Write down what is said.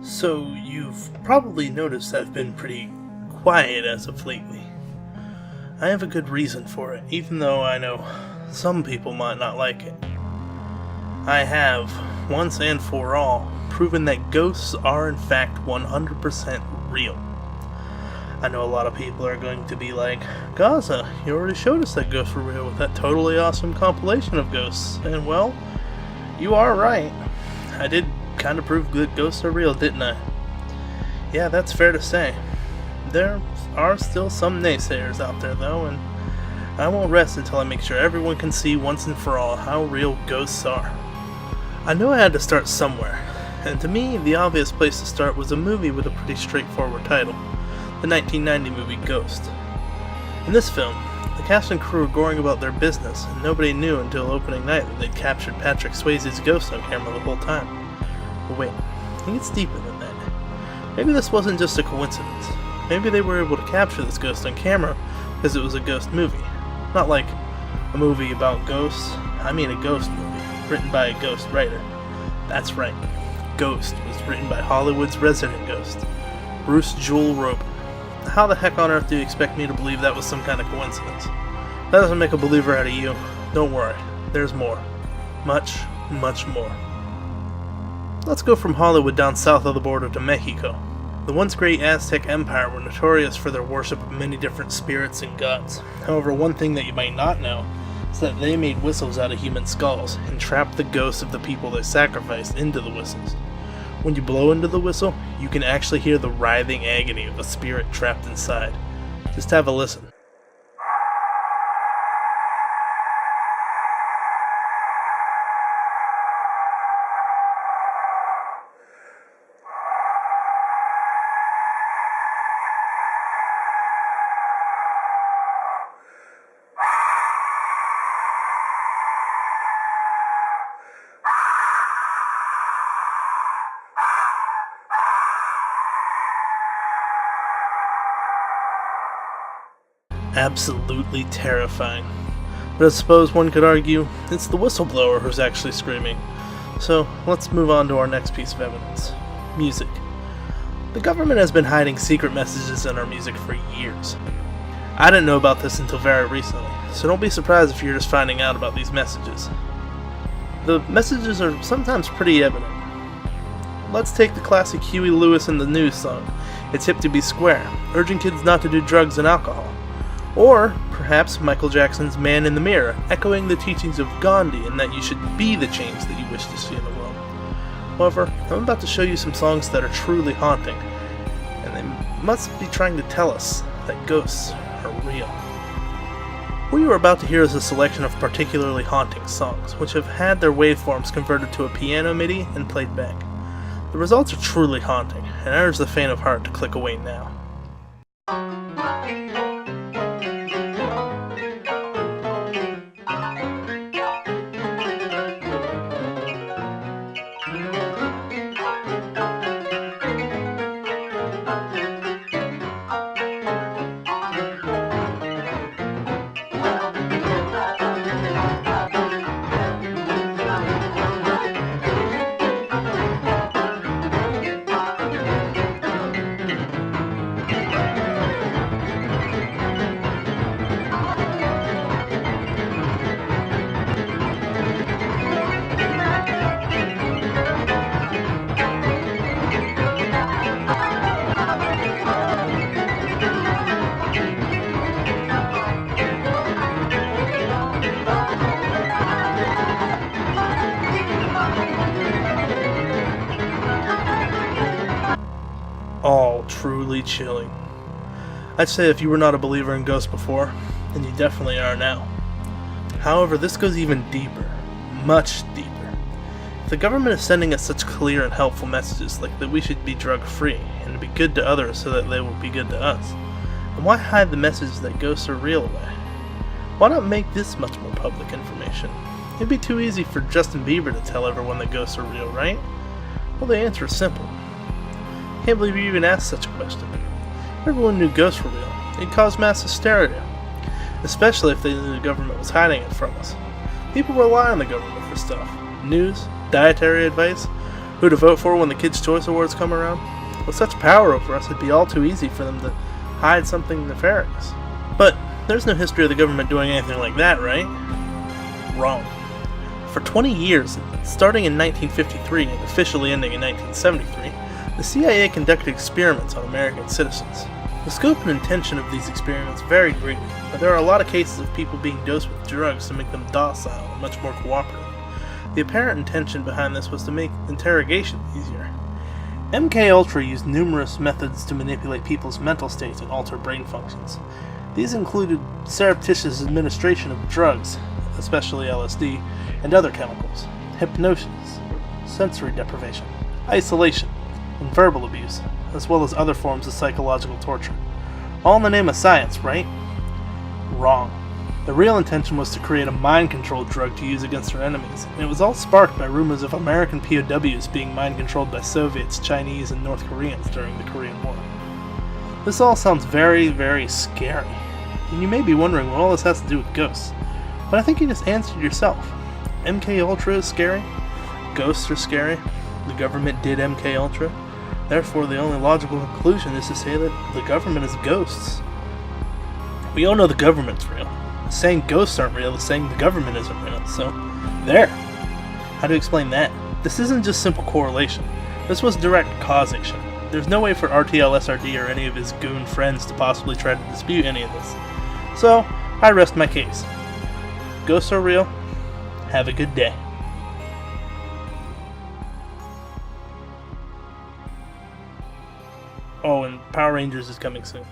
So, you've probably noticed I've been pretty quiet as of lately. I have a good reason for it, even though I know some people might not like it. I have, once and for all, proven that ghosts are in fact 100% real. I know a lot of people are going to be like, Gaza, you already showed us that ghosts were real with that totally awesome compilation of ghosts. And well, you are right. I did kind of prove that ghosts are real, didn't I? Yeah, that's fair to say. There are still some naysayers out there though, and I won't rest until I make sure everyone can see once and for all how real ghosts are. I knew I had to start somewhere, and to me, the obvious place to start was a movie with a pretty straightforward title, the 1990 movie Ghost. In this film, the cast and crew were going about their business, and nobody knew until opening night that they'd captured Patrick Swayze's ghost on camera the whole time. But wait, I think it's deeper than that. Maybe this wasn't just a coincidence. Maybe they were able to capture this ghost on camera because it was a ghost movie. Not like a movie about ghosts, I mean a ghost movie, written by a ghost writer. That's right, Ghost was written by Hollywood's resident ghost, Bruce Jewel Roper. How the heck on earth do you expect me to believe that was some kind of coincidence? That doesn't make a believer out of you. Don't worry, there's more. Much, much more. Let's go from Hollywood down south of the border to Mexico. The once great Aztec Empire were notorious for their worship of many different spirits and gods. However, one thing that you might not know is that they made whistles out of human skulls and trapped the ghosts of the people they sacrificed into the whistles. When you blow into the whistle, you can actually hear the writhing agony of a spirit trapped inside. Just have a listen. Absolutely terrifying. But I suppose one could argue it's the whistleblower who's actually screaming. So let's move on to our next piece of evidence. Music. The government has been hiding secret messages in our music for years. I didn't know about this until very recently, so don't be surprised if you're just finding out about these messages. The messages are sometimes pretty evident. Let's take the classic Huey Lewis and the News song, It's Hip to Be Square, urging kids not to do drugs and alcohol. Or, perhaps, Michael Jackson's Man in the Mirror, echoing the teachings of Gandhi and that you should be the change that you wish to see in the world. However, I'm about to show you some songs that are truly haunting, and they must be trying to tell us that ghosts are real. What you are about to hear is a selection of particularly haunting songs, which have had their waveforms converted to a piano MIDI and played back. The results are truly haunting, and I urge the faint of heart to click away now. All truly chilling. I'd say if you were not a believer in ghosts before, then you definitely are now. However, this goes even deeper, much deeper. If the government is sending us such clear and helpful messages like that we should be drug-free and to be good to others so that they will be good to us, then why hide the message that ghosts are real away? Why not make this much more public information? It'd be too easy for Justin Bieber to tell everyone that ghosts are real, right? Well, the answer is simple. Can't believe you even asked such a question. If everyone knew ghosts were real, it'd cause mass hysteria, especially if they knew the government was hiding it from us. People rely on the government for stuff. News, dietary advice, Who to vote for when the Kids' Choice Awards come around? With such power over us, it'd be all too easy for them to hide something nefarious. But there's no history of the government doing anything like that, right? Wrong. For 20 years, starting in 1953 and officially ending in 1973, the CIA conducted experiments on American citizens. The scope and intention of these experiments varied greatly, but there are a lot of cases of people being dosed with drugs to make them docile and much more cooperative. The apparent intention behind this was to make interrogation easier. MKUltra used numerous methods to manipulate people's mental states and alter brain functions. These included surreptitious administration of drugs, especially LSD, and other chemicals, hypnosis, sensory deprivation, isolation, and verbal abuse, as well as other forms of psychological torture. All in the name of science, right? Wrong. The real intention was to create a mind-controlled drug to use against their enemies, and it was all sparked by rumors of American POWs being mind-controlled by Soviets, Chinese, and North Koreans during the Korean War. This all sounds very, very scary, and you may be wondering what all this has to do with ghosts, but I think you just answered yourself. MKUltra is scary, ghosts are scary, the government did MKUltra, therefore the only logical conclusion is to say that the government is ghosts. We all know the government's real. Saying ghosts aren't real is saying the government isn't real, so there. How to explain that? This isn't just simple correlation. This was direct causation. There's no way for RTL-SRD or any of his goon friends to possibly try to dispute any of this. So, I rest my case. Ghosts are real. Have a good day. Oh, and Power Rangers is coming soon.